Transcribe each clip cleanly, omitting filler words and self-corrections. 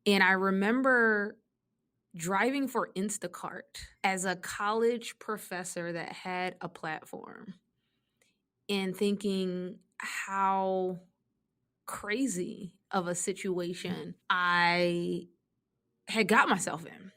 And I remember driving for Instacart as a college professor that had a platform and thinking how crazy of a situation I had got myself in.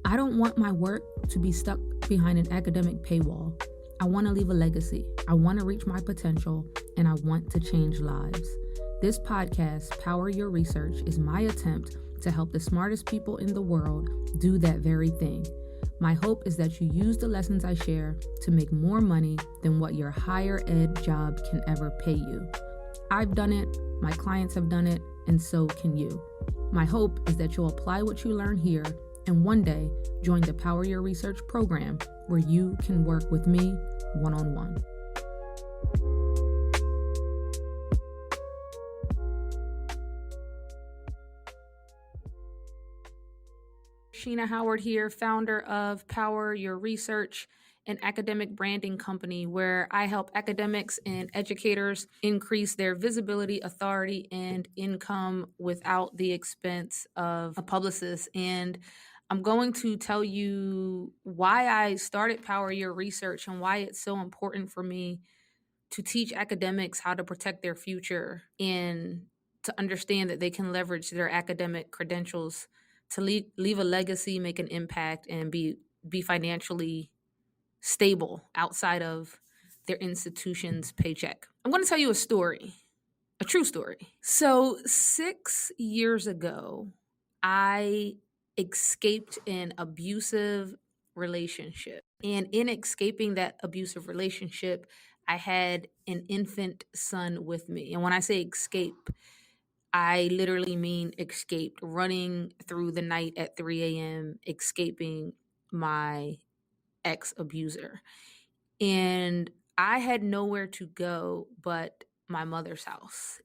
I don't want my work to be stuck behind an academic paywall. I want to leave a legacy. I want to reach my potential, and I want to change lives. This podcast, Power Your Research, is my attempt to help the smartest people in the world do that very thing. My hope is that you use the lessons I share to make more money than what your higher ed job can ever pay you. I've done it, my clients have done it, and so can you. My hope is that you'll apply what you learn here and one day join the Power Your Research program where you can work with me one-on-one. Sheena Howard here, founder of Power Your Research, an academic branding company where I help academics and educators increase their visibility, authority, and income without the expense of a publicist. And I'm going to tell you why I started Power Your Research and why it's so important for me to teach academics how to protect their future and to understand that they can leverage their academic credentials to leave a legacy, make an impact, and be financially stable outside of their institution's paycheck. I'm going to tell you a story, a true story. So 6 years ago, I escaped an abusive relationship. And in escaping that abusive relationship, I had an infant son with me. And when I say escape, I literally mean escaped, running through the night at 3 a.m., escaping my ex-abuser. And I had nowhere to go but my mother's house.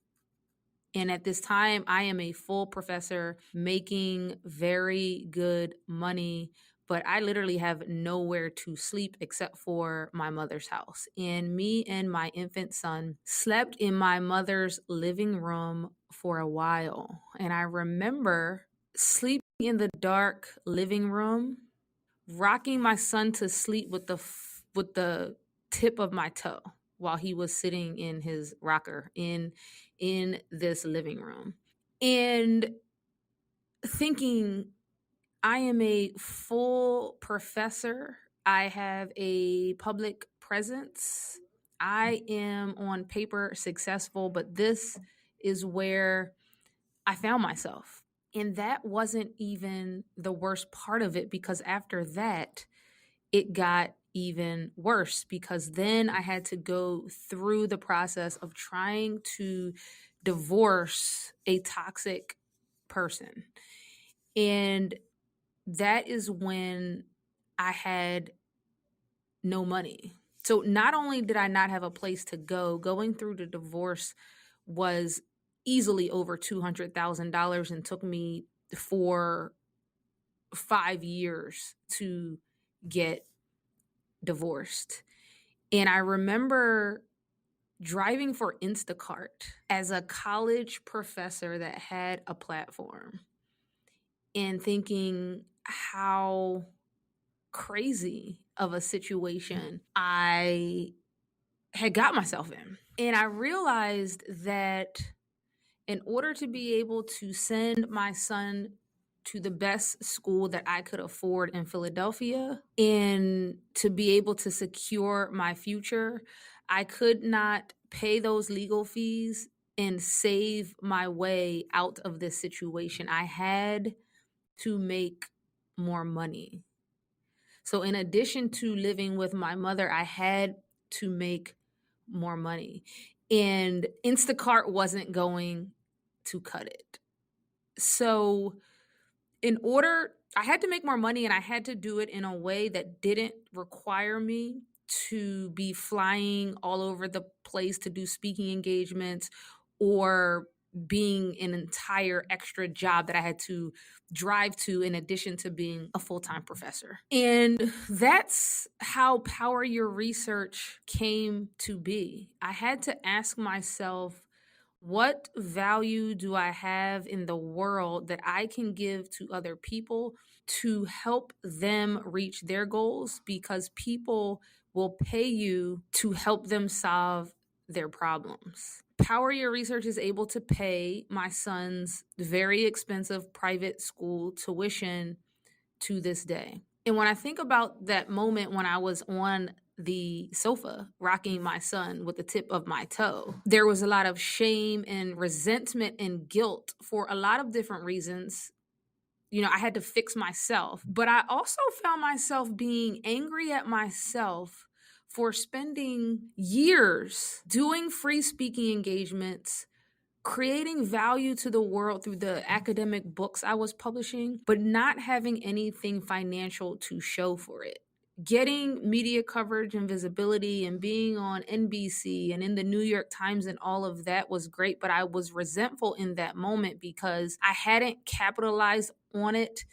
And at this time, I am a full professor making very good money, but I literally have nowhere to sleep except for my mother's house. And me and my infant son slept in my mother's living room for a while. And I remember sleeping in the dark living room, rocking my son to sleep with the tip of my toe while he was sitting in his rocker in this living room, and thinking, I am a full professor. I have a public presence. I am on paper successful, but this is where I found myself. And that wasn't even the worst part of it, because after that, it got even worse, because then I had to go through the process of trying to divorce a toxic person. And that is when I had no money. So not only did I not have a place to go, going through the divorce was easily over $200,000 and took me for 5 years to get divorced. And I remember driving for Instacart as a college professor that had a platform and thinking how crazy of a situation I had got myself in. And I realized that in order to be able to send my son to the best school that I could afford in Philadelphia and to be able to secure my future, I could not pay those legal fees and save my way out of this situation. I had to make more money. So in addition to living with my mother, I had to make more money. And Instacart wasn't going to cut it. So I had to make more money, and I had to do it in a way that didn't require me to be flying all over the place to do speaking engagements or being an entire extra job that I had to drive to in addition to being a full-time professor. And that's how Power Your Research came to be. I had to ask myself, what value do I have in the world that I can give to other people to help them reach their goals? Because people will pay you to help them solve their problems. Power Your Research is able to pay my son's very expensive private school tuition to this day. And when I think about that moment when I was on the sofa rocking my son with the tip of my toe, there was a lot of shame and resentment and guilt for a lot of different reasons. I had to fix myself, but I also found myself being angry at myself for spending years doing free speaking engagements, creating value to the world through the academic books I was publishing, but not having anything financial to show for it. Getting media coverage and visibility and being on NBC and in the New York Times and all of that was great, but I was resentful in that moment because I hadn't capitalized on it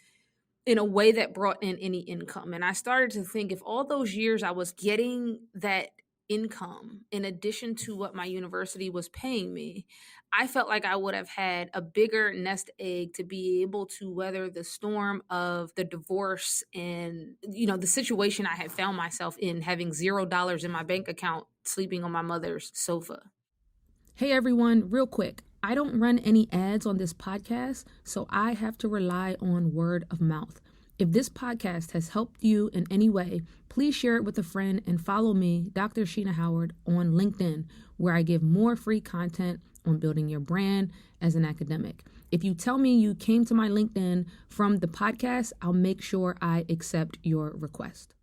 in a way that brought in any income. And I started to think, if all those years I was getting that income in addition to what my university was paying me, I felt like I would have had a bigger nest egg to be able to weather the storm of the divorce and, the situation I had found myself in, having $0 in my bank account, sleeping on my mother's sofa. Hey everyone, real quick. I don't run any ads on this podcast, so I have to rely on word of mouth. If this podcast has helped you in any way, please share it with a friend and follow me, Dr. Sheena Howard, on LinkedIn, where I give more free content on building your brand as an academic. If you tell me you came to my LinkedIn from the podcast, I'll make sure I accept your request.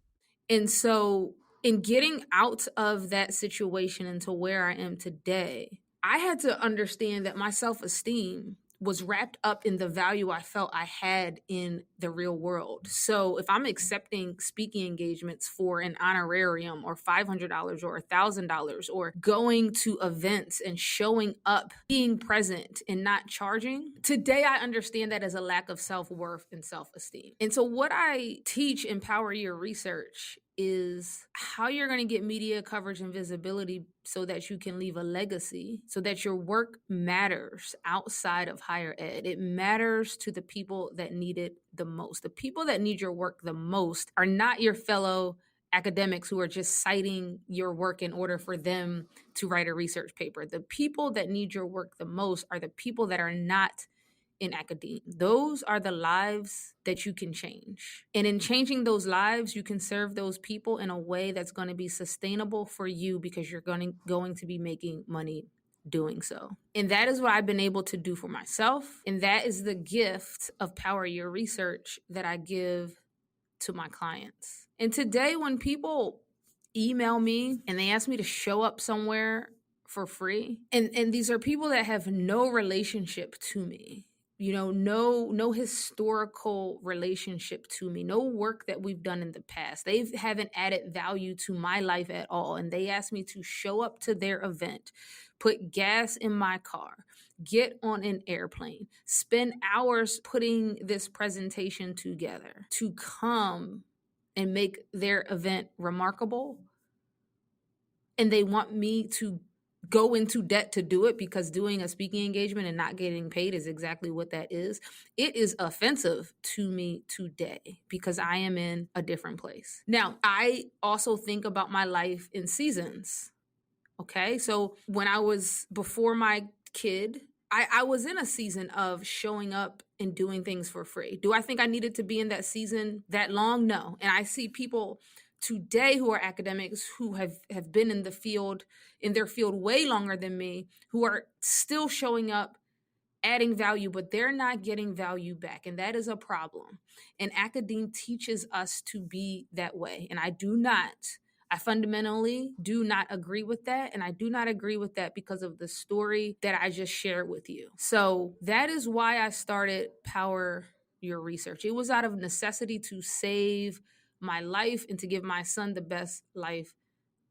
And so in getting out of that situation into where I am today, I had to understand that my self-esteem was wrapped up in the value I felt I had in the real world. So if I'm accepting speaking engagements for an honorarium or $500 or $1,000 or going to events and showing up, being present and not charging, today I understand that as a lack of self-worth and self-esteem. And so what I teach in Power Your Research is how you're going to get media coverage and visibility so that you can leave a legacy, so that your work matters outside of higher ed. It matters to the people that need it the most. The people that need your work the most are not your fellow academics who are just citing your work in order for them to write a research paper. The people that need your work the most are the people that are not in academia. Those are the lives that you can change. And in changing those lives, you can serve those people in a way that's going to be sustainable for you because you're going to be making money doing so. And that is what I've been able to do for myself. And that is the gift of Power Your Research that I give to my clients. And today when people email me and they ask me to show up somewhere for free, and these are people that have no relationship to me, no historical relationship to me, no work that we've done in the past. They haven't added value to my life at all. And they asked me to show up to their event, put gas in my car, get on an airplane, spend hours putting this presentation together to come and make their event remarkable. And they want me to go into debt to do it because doing a speaking engagement and not getting paid is exactly what that is. It is offensive to me today because I am in a different place. Now, I also think about my life in seasons. Okay, so when I was before my kid, I was in a season of showing up and doing things for free. Do I think I needed to be in that season that long? No. And I see people today who are academics who have been in their field way longer than me, who are still showing up, adding value, but they're not getting value back. And that is a problem. And academia teaches us to be that way. And I fundamentally do not agree with that. And I do not agree with that because of the story that I just shared with you. So that is why I started Power Your Research. It was out of necessity to save my life and to give my son the best life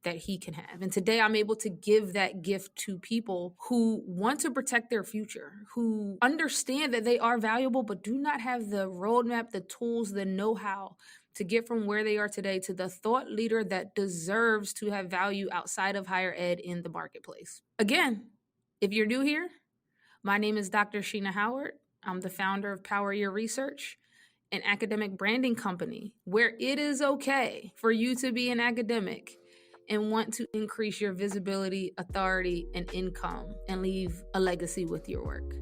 that he can have. And today I'm able to give that gift to people who want to protect their future, who understand that they are valuable, but do not have the roadmap, the tools, the know-how to get from where they are today to the thought leader that deserves to have value outside of higher ed in the marketplace. Again, if you're new here, my name is Dr. Sheena Howard. I'm the founder of Power Your Research, an academic branding company where it is okay for you to be an academic and want to increase your visibility, authority, and income and leave a legacy with your work.